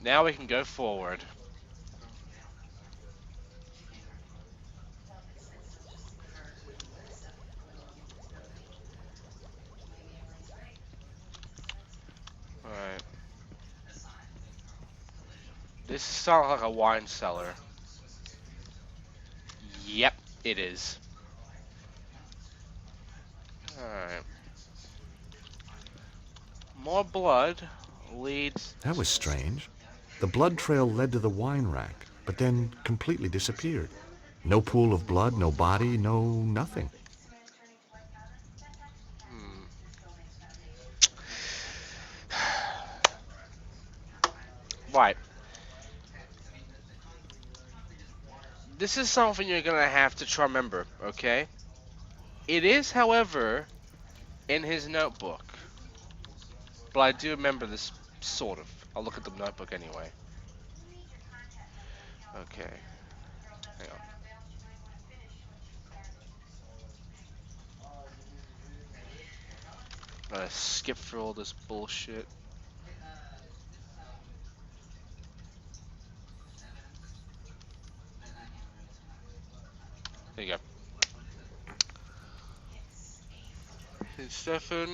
Now we can go forward. Alright. This sounds like a wine cellar. Yep, it is. Alright. More blood leads... That was strange. The blood trail led to the wine rack, but then completely disappeared. No pool of blood, no body, no nothing. Hmm. Right. This is something you're gonna have to try remember, okay? It is, however, in his notebook. But I do remember this, sort of. I'll look at the notebook anyway. Okay. Hang on. Gotta skip through all this bullshit. There you go. Stefan,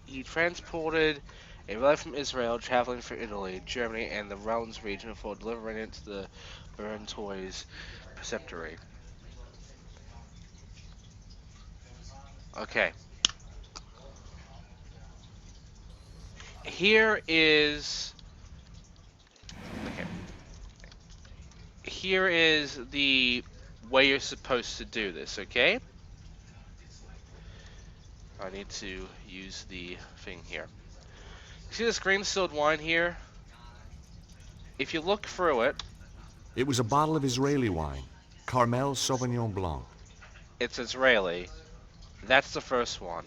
you transported a relic from Israel traveling through Italy, Germany, and the Rounds region for delivering it to the Baron Toys Preceptory. Okay. Here is... Okay. Here is the way you're supposed to do this, okay? I need to use the thing here. See this green distilled wine here? If you look through it, It was a bottle of Israeli wine, Carmel Sauvignon Blanc. it's Israeli. That's the first one.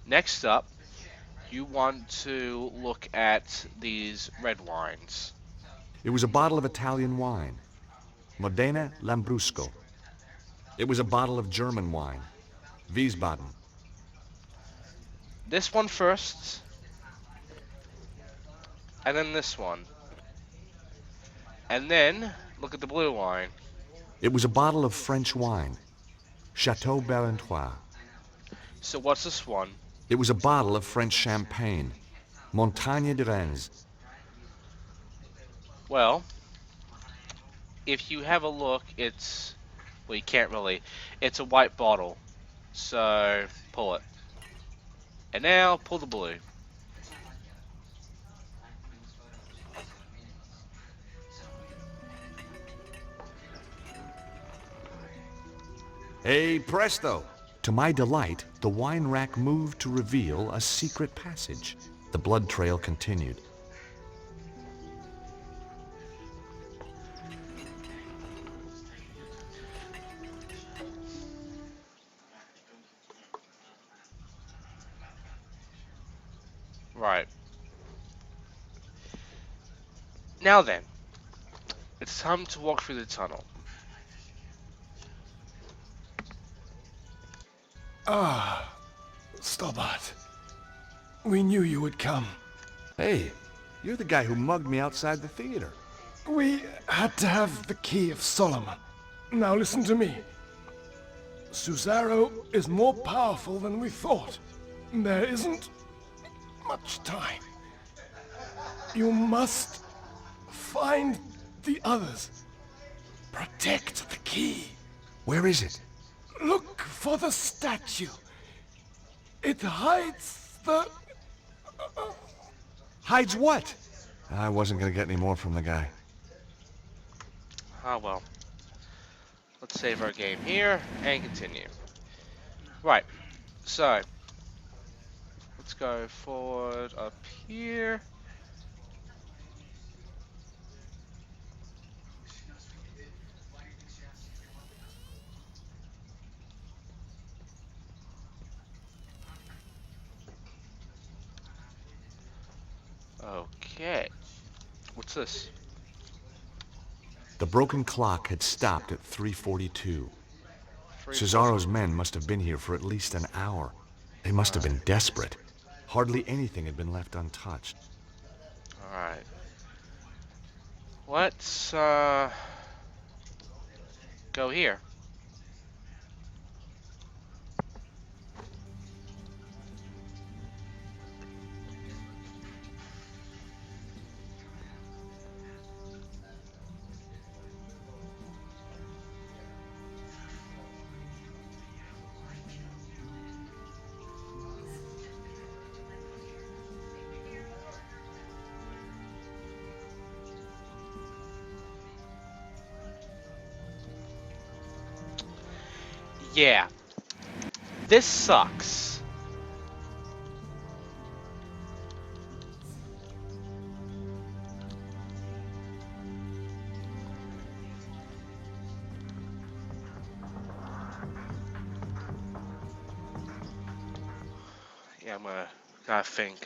Next up, you want to look at these red wines. It was a bottle of Italian wine, Modena Lambrusco. It was a bottle of German wine, Wiesbaden. This one first, and then this one. And then, look at the blue wine. It was a bottle of French wine, Chateau Barentois. So what's this one? It was a bottle of French champagne, Montagne de Reims. Well, if you have a look, it's... Well, you can't really. It's a white bottle. So, pull it. And now, pull the blue. Hey, presto! To my delight, the wine rack moved to reveal a secret passage. The blood trail continued. Right. Now then, it's time to walk through the tunnel. Ah, Stobart. We knew you would come. Hey, you're the guy who mugged me outside the theater. We had to have the key of Solomon. Now listen to me. Susaro is more powerful than we thought. There isn't much time. You must find the others. Protect the key. Where is it? Look for the statue. It hides the... Hides what? I wasn't gonna get any more from the guy. Ah, well. Let's save our game here and continue. Right. So, let's go forward up here. Okay. What's this? The broken clock had stopped at 3:42. Free Cesaro's men must have been here for at least an hour. They must have been desperate. Hardly anything had been left untouched. Alright. Let's, go here. Yeah. This sucks. Yeah, I'm gonna... Gotta think.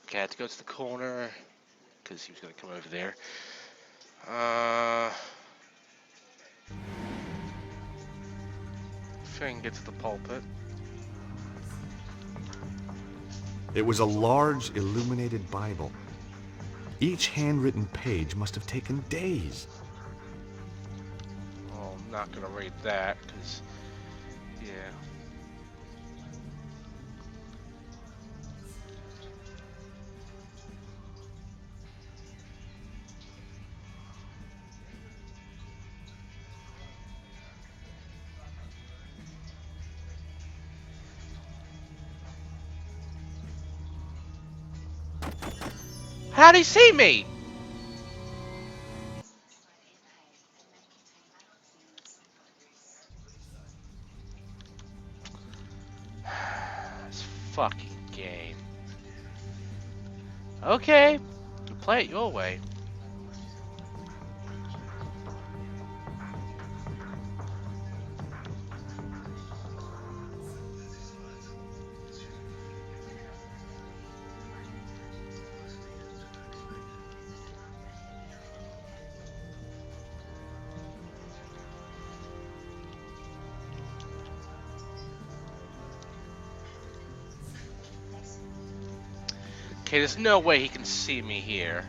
Okay, I have to go to the corner, because he was gonna come over there. If I can get to the pulpit. It was a large, illuminated Bible. Each handwritten page must have taken days. Well, I'm not gonna read that, because... Yeah. How'd he see me? This fucking game. Okay, you play it your way. Okay, there's no way he can see me here.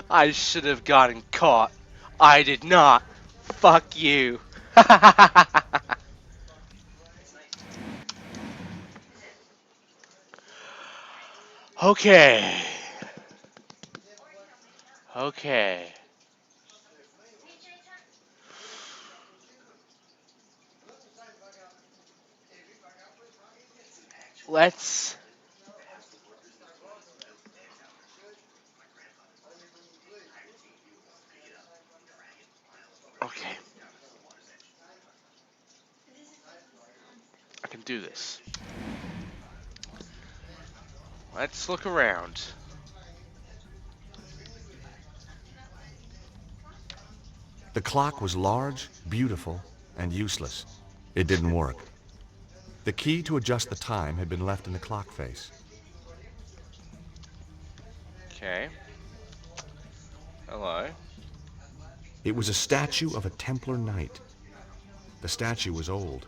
I should have gotten caught. I did not. Fuck you. Okay. Okay. Let's... Okay. I can do this. Let's look around. The clock was large, beautiful, and useless. It didn't work. The key to adjust the time had been left in the clock face. Okay. Hello. It was a statue of a Templar knight. The statue was old,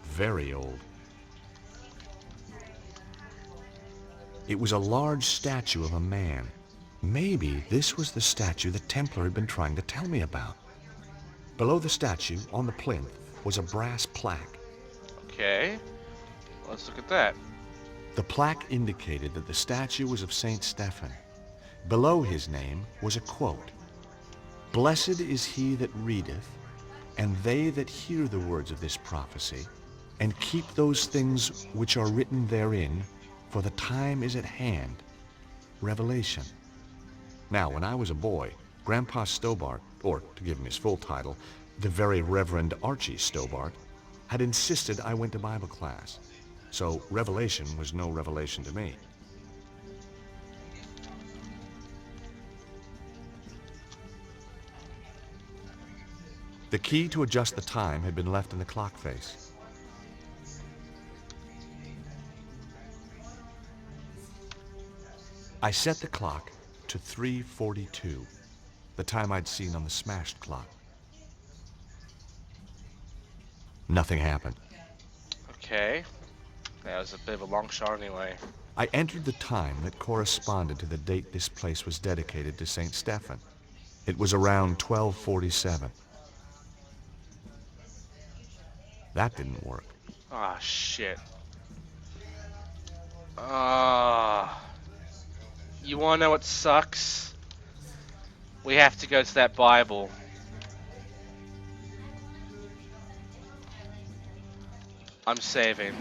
very old. It was a large statue of a man. Maybe this was the statue the Templar had been trying to tell me about. Below the statue, on the plinth, was a brass plaque. Okay. Let's look at that. The plaque indicated that the statue was of Saint Stephen. Below his name was a quote: "Blessed is he that readeth, and they that hear the words of this prophecy, and keep those things which are written therein, for the time is at hand." Revelation. Now, when I was a boy, Grandpa Stobart, or to give him his full title, the Very Reverend Archie Stobart, had insisted I went to Bible class. so revelation was no revelation to me. The key to adjust the time had been left in the clock face. I set the clock to 3:42, the time I'd seen on the smashed clock. Nothing happened. Okay. That was a bit of a long shot anyway. I entered the time that corresponded to the date this place was dedicated to St. Stephen. It was around 12:47. That didn't work. Ah, shit. Ah. You wanna know what sucks? We have to go to that Bible. I'm saving.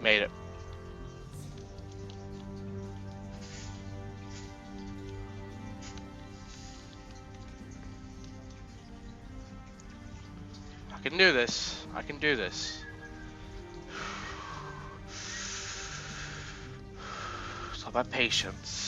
Made it. I can do this. I can do this. It's all about patience.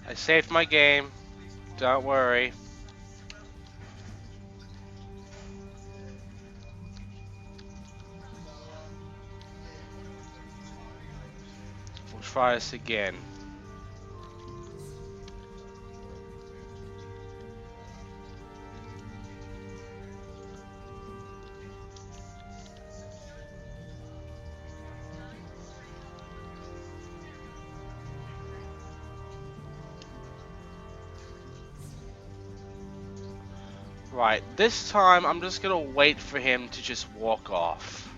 I saved my game. Don't worry. We'll try this again. Right, this time I'm just gonna wait for him to just walk off.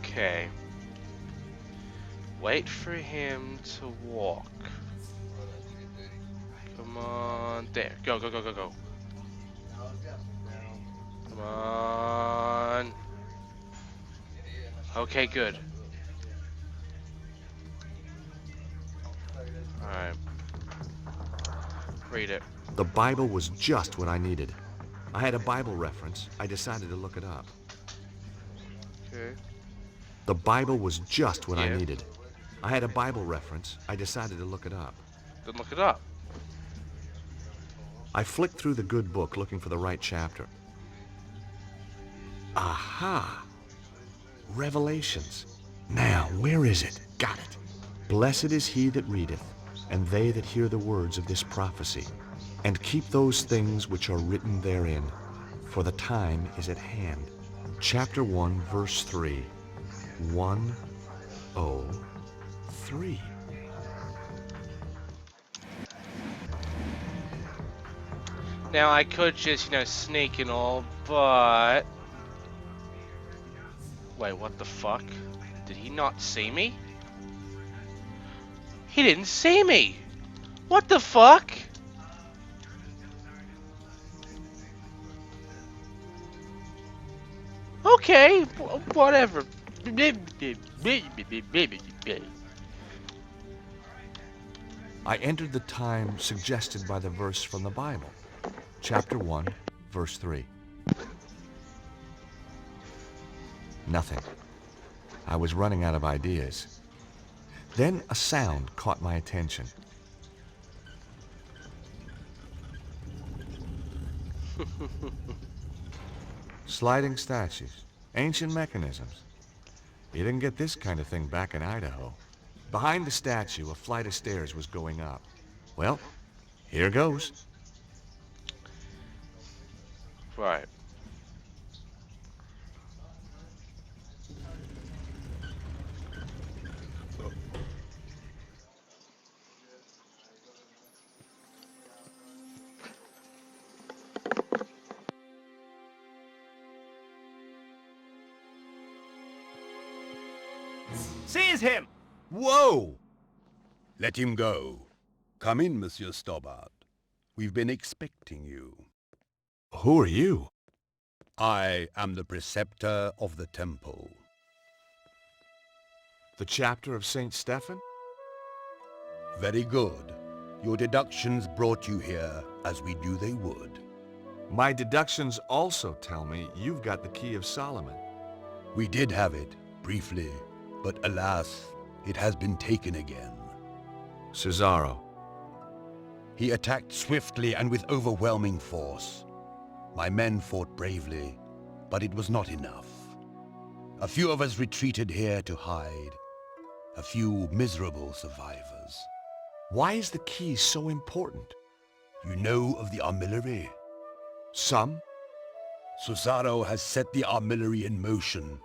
Okay. Wait for him to walk. Come on. There. Go, go, go, go, go. Come on. Okay, good. Alright. Read it. The Bible was just what I needed. I had a Bible reference. I decided to look it up. Okay. The Bible was just what I Yeah. needed. I had a Bible reference. I decided to look it up. Then look it up. I flicked through the good book looking for the right chapter. Aha! Revelations. Now, where is it? Got it. Blessed is he that readeth, and they that hear the words of this prophecy, and keep those things which are written therein, for the time is at hand. Chapter 1, verse 3. 1:03. Now I could just, sneak and all, but... Wait, what the fuck? Did he not see me? He didn't see me! What the fuck? Okay, whatever. I entered the time suggested by the verse from the Bible, chapter 1, verse 3. Nothing. I was running out of ideas. Then a sound caught my attention. Sliding statues, ancient mechanisms. You didn't get this kind of thing back in Idaho. Behind the statue, a flight of stairs was going up. Well, here goes. Right. Seize him! Whoa! Let him go. Come in, Monsieur Stobart. We've been expecting you. Who are you? I am the preceptor of the temple. The chapter of Saint Stephen? Very good. Your deductions brought you here, as we knew they would. My deductions also tell me you've got the key of Solomon. We did have it, briefly, but alas, it has been taken again. Cesaro. He attacked swiftly and with overwhelming force. My men fought bravely, but it was not enough. A few of us retreated here to hide. A few miserable survivors. Why is the key so important? You know of the armillary? Some? Cesaro has set the armillary in motion.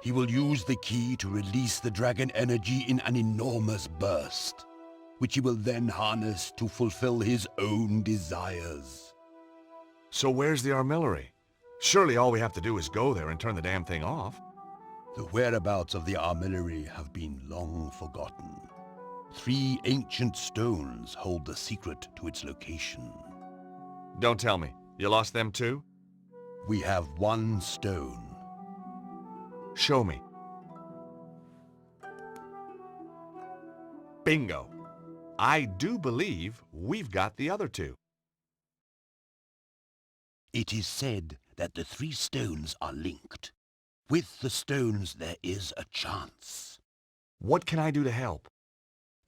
He will use the key to release the dragon energy in an enormous burst, which he will then harness to fulfill his own desires. So where's the armillary? Surely all we have to do is go there and turn the damn thing off. The whereabouts of the armillary have been long forgotten. 3 ancient stones hold the secret to its location. Don't tell me. You lost them too? We have 1 stone. Show me. Bingo. I do believe we've got the other 2. It is said that the 3 stones are linked. With the stones there is a chance. What can I do to help?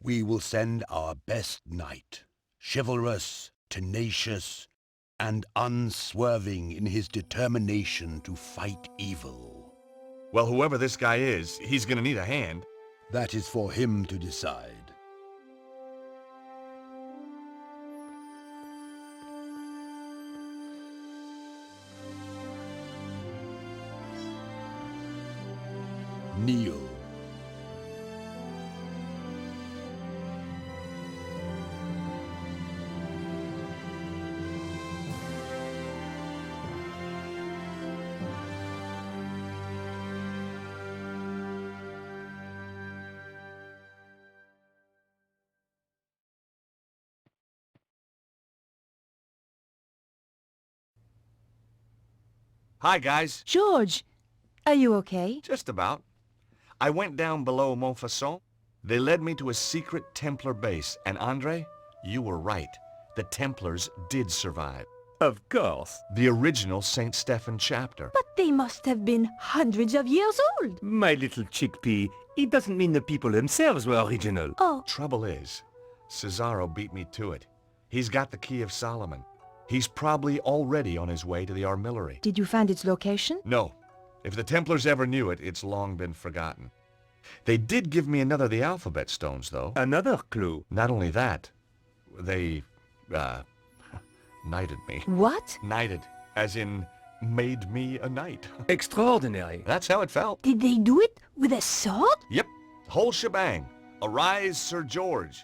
We will send our best knight, chivalrous, tenacious, and unswerving in his determination to fight evil. Well, whoever this guy is, he's gonna need a hand. That is for him to decide. Kneel. Hi, guys. George, are you okay? Just about. I went down below Montfaucon. They led me to a secret Templar base, and Andre, you were right. The Templars did survive. Of course. The original St. Stephen chapter. But they must have been hundreds of years old. My little chickpea, it doesn't mean the people themselves were original. Oh, Trouble is, Cesaro beat me to it. He's got the key of Solomon. He's probably already on his way to the armillary. did you find its location? No. If the Templars ever knew it, it's long been forgotten. They did give me another of the alphabet stones, though. Another clue. Not only that, they, knighted me. What? Knighted, as in made me a knight. Extraordinary. That's how it felt. Did they do it with a sword? Yep, whole shebang. Arise, Sir George.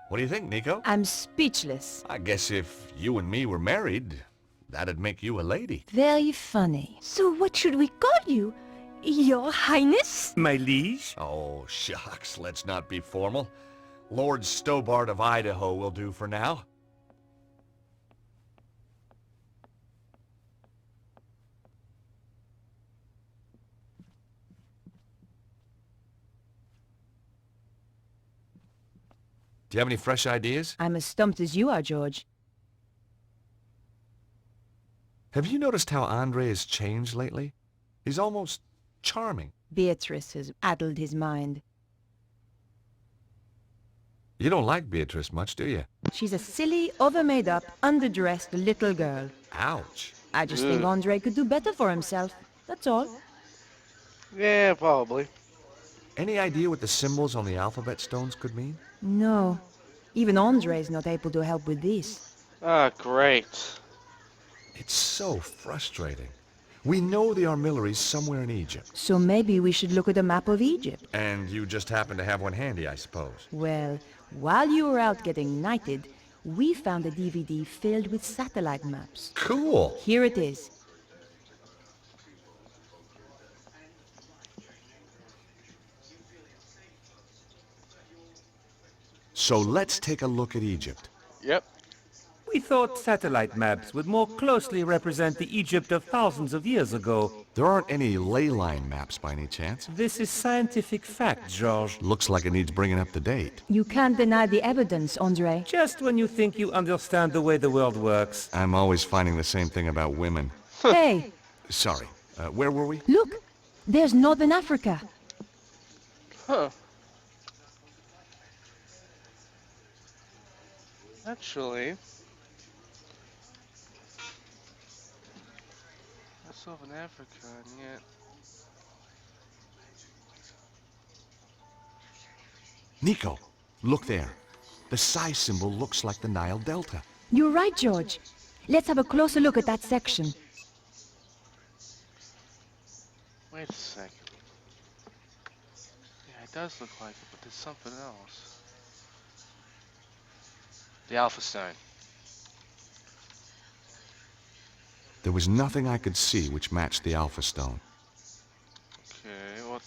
What do you think, Nico? I'm speechless. I guess if you and me were married, that'd make you a lady. Very funny. So what should we call you? Your Highness? My liege? Oh, shucks, let's not be formal. Lord Stobart of Idaho will do for now. Do you have any fresh ideas? I'm as stumped as you are, George. Have you noticed how Andre has changed lately? He's almost charming. Beatrice has addled his mind. You don't like Beatrice much, do you? She's a silly, over-made-up, underdressed little girl. Ouch. I just think Andre could do better for himself. That's all. Yeah, probably. Any idea what the symbols on the alphabet stones could mean? No. Even Andre's not able to help with this. Ah, great. It's so frustrating. We know the armillery's somewhere in Egypt. So maybe we should look at a map of Egypt. And you just happen to have one handy, I suppose. Well, while you were out getting knighted, we found a DVD filled with satellite maps. Cool. Here it is. So let's take a look at Egypt. Yep. We thought satellite maps would more closely represent the Egypt of thousands of years ago. There aren't any ley line maps by any chance. This is scientific fact, George. Looks like it needs bringing up to date. You can't deny the evidence, Andre. Just when you think you understand the way the world works. I'm always finding the same thing about women. Hey, Sorry, where were we? look! There's Northern Africa. Huh. Actually, that's Southern Africa, and yet. Nico, look there. The psi symbol looks like the Nile Delta. You're right, George. Let's have a closer look at that section. Wait a second. Yeah, it does look like it, but there's something else. The Alpha Stone. There was nothing I could see which matched the Alpha Stone. Okay, what?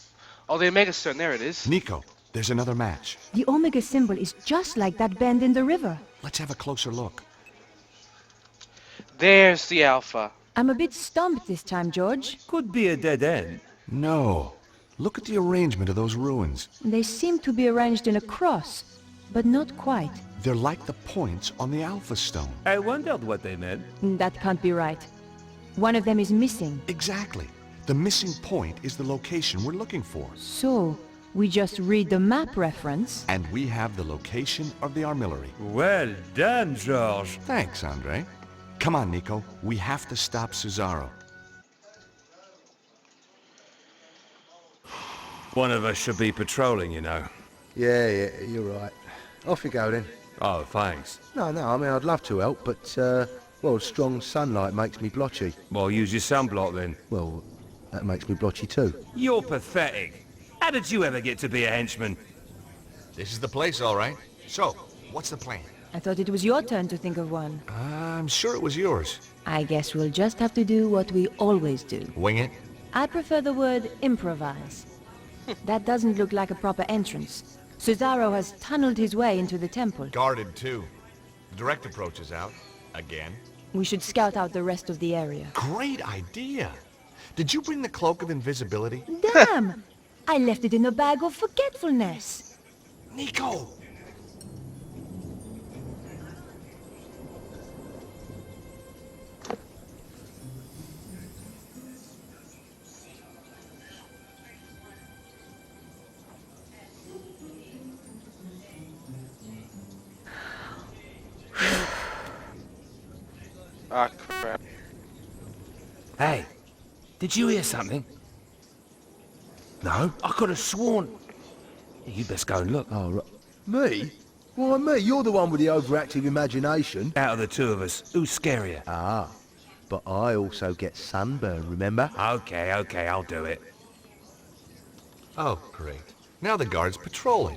Oh, the Omega Stone. There it is. Nico, there's another match. The Omega symbol is just like that bend in the river. Let's have a closer look. There's the Alpha. I'm a bit stumped this time, George. Could be a dead end. No. Look at the arrangement of those ruins. They seem to be arranged in a cross, but not quite. They're like the points on the Alpha Stone. I wondered what they meant. That can't be right. One of them is missing. Exactly. The missing point is the location we're looking for. So, we just read the map reference. And we have the location of the armillery. Well done, George. Thanks, Andre. Come on, Nico. We have to stop Cesaro. One of us should be patrolling, you know. Yeah, you're right. Off you go then. Oh, thanks. No, I mean, I'd love to help, but, well, strong sunlight makes me blotchy. Well, use your sunblock then. Well, that makes me blotchy too. You're pathetic. How did you ever get to be a henchman? This is the place, all right. So, what's the plan? I thought it was your turn to think of one. I'm sure it was yours. I guess we'll just have to do what we always do. Wing it? I prefer the word improvise. That doesn't look like a proper entrance. Cesaro has tunneled his way into the temple. Guarded, too. The direct approach is out. Again. We should scout out the rest of the area. Great idea! Did you bring the Cloak of Invisibility? Damn! I left it in a bag of forgetfulness. Nico! Ah, crap. Hey, did you hear something? No? I could have sworn... You best go and look. Oh, right. Me? Why me? You're the one with the overactive imagination. Out of the two of us, who's scarier? Ah, but I also get sunburn, remember? Okay, I'll do it. Oh, great. Now the guard's patrolling.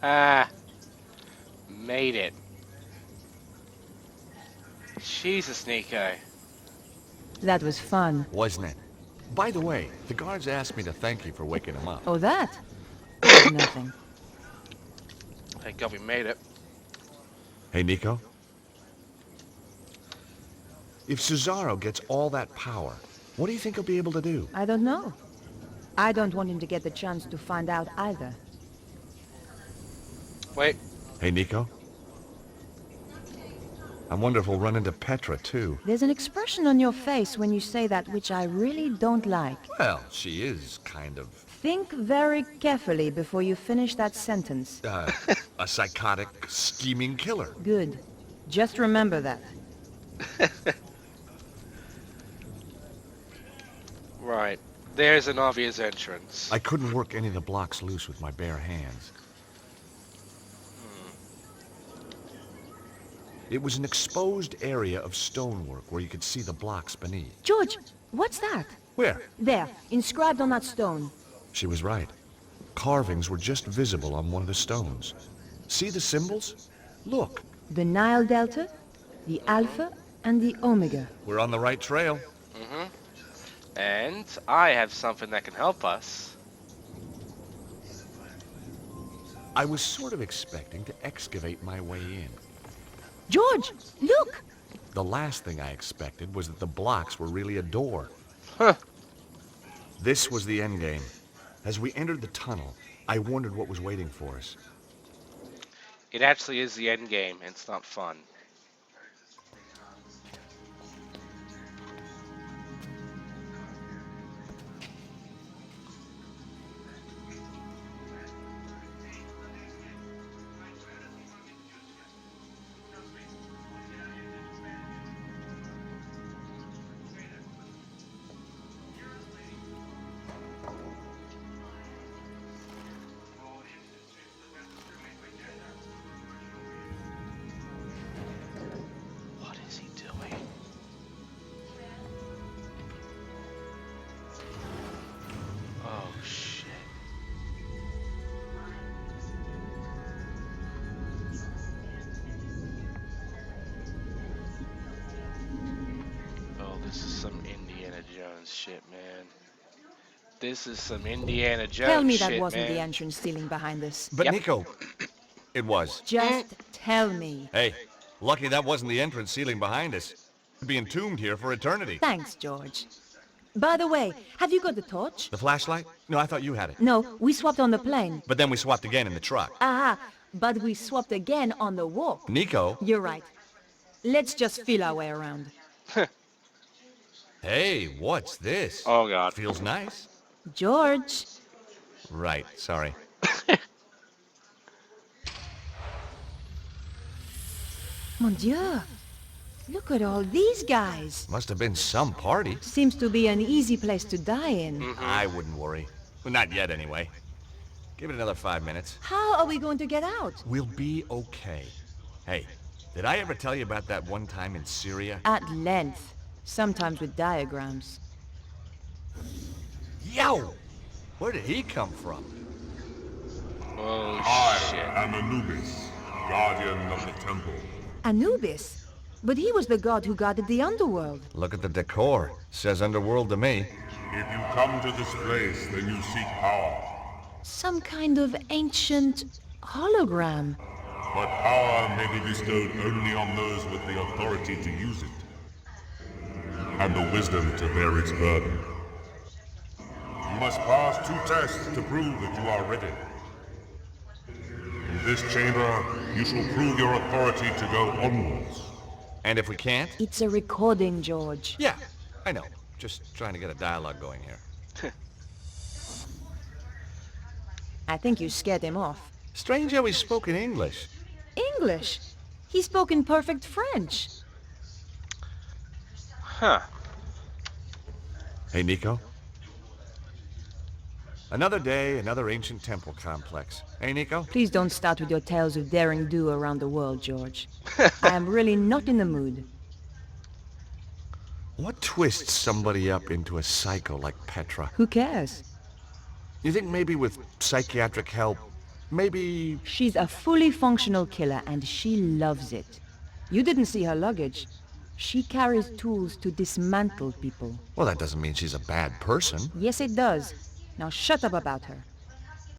Ah, made it. Jesus, Nico. That was fun. Wasn't it? By the way, the guards asked me to thank you for waking them up. Oh, that? It was nothing. Thank God we made it. Hey, Nico. If Cesaro gets all that power, what do you think he'll be able to do? I don't know. I don't want him to get the chance to find out either. Wait, Hey, Nico. I wonder if we'll run into Petra, too. There's an expression on your face when you say that which I really don't like. Well, she is kind of, Think very carefully before you finish that sentence. a psychotic, scheming killer. Good. Just remember that. right. There's an obvious entrance. I couldn't work any of the blocks loose with my bare hands. It was an exposed area of stonework where you could see the blocks beneath. George, what's that? Where? There, inscribed on that stone. She was right. Carvings were just visible on one of the stones. See the symbols? Look. The Nile Delta, the Alpha, and the Omega. We're on the right trail. And I have something that can help us. I was sort of expecting to excavate my way in. George, look! The last thing I expected was that the blocks were really a door. Huh. This was the endgame. As we entered the tunnel, I wondered what was waiting for us. It actually is the end game, and it's not fun. What is he doing? Oh, shit. Oh, this is some Indiana Jones shit, man. This is some Indiana Jones shit, Tell me that wasn't man. the entrance ceiling behind us. But Yep. Nico, it was. Just tell me. Hey, lucky that wasn't the entrance ceiling behind us. We'd be entombed here for eternity. Thanks, George. By the way, have you got the torch? The flashlight? No, I thought you had it. No, we swapped on the plane. But then we swapped again in the truck. Aha, but we swapped again on the walk. Nico? You're right. Let's just feel our way around. Hey, what's this? Oh, God. Feels nice. George, Right, sorry. mon Dieu. Look at all these guys. Must have been some party. Seems to be an easy place to die in. I wouldn't worry. Well, not yet, anyway. Give it another 5 minutes. How are we going to get out? We'll be okay. Hey, did I ever tell you about that one time in Syria? At length. Sometimes with diagrams. Yo! Where did he come from? Oh, I shit. am Anubis, guardian of the temple. Anubis. But he was the god who guarded the underworld. Look at the decor. Says underworld to me. If you come to this place, then you seek power. Some kind of ancient hologram. But power may be bestowed only on those with the authority to use it, and the wisdom to bear its burden. You must pass 2 tests to prove that you are ready. In this chamber, you shall prove your authority to go onwards. And if we can't? It's a recording, George. Yeah, I know. Just trying to get a dialogue going here. I think you scared him off. Strange how he spoke in English. English? He spoke in perfect French. Huh. Hey, Nico. Another day, another ancient temple complex. Hey, Nico? Please don't start with your tales of daring do around the world, George. I am really not in the mood. What twists somebody up into a psycho like Petra? Who cares? You think maybe with psychiatric help, maybe... She's a fully functional killer, and she loves it. You didn't see her luggage. She carries tools to dismantle people. Well, that doesn't mean she's a bad person. Yes, it does. Now shut up about her.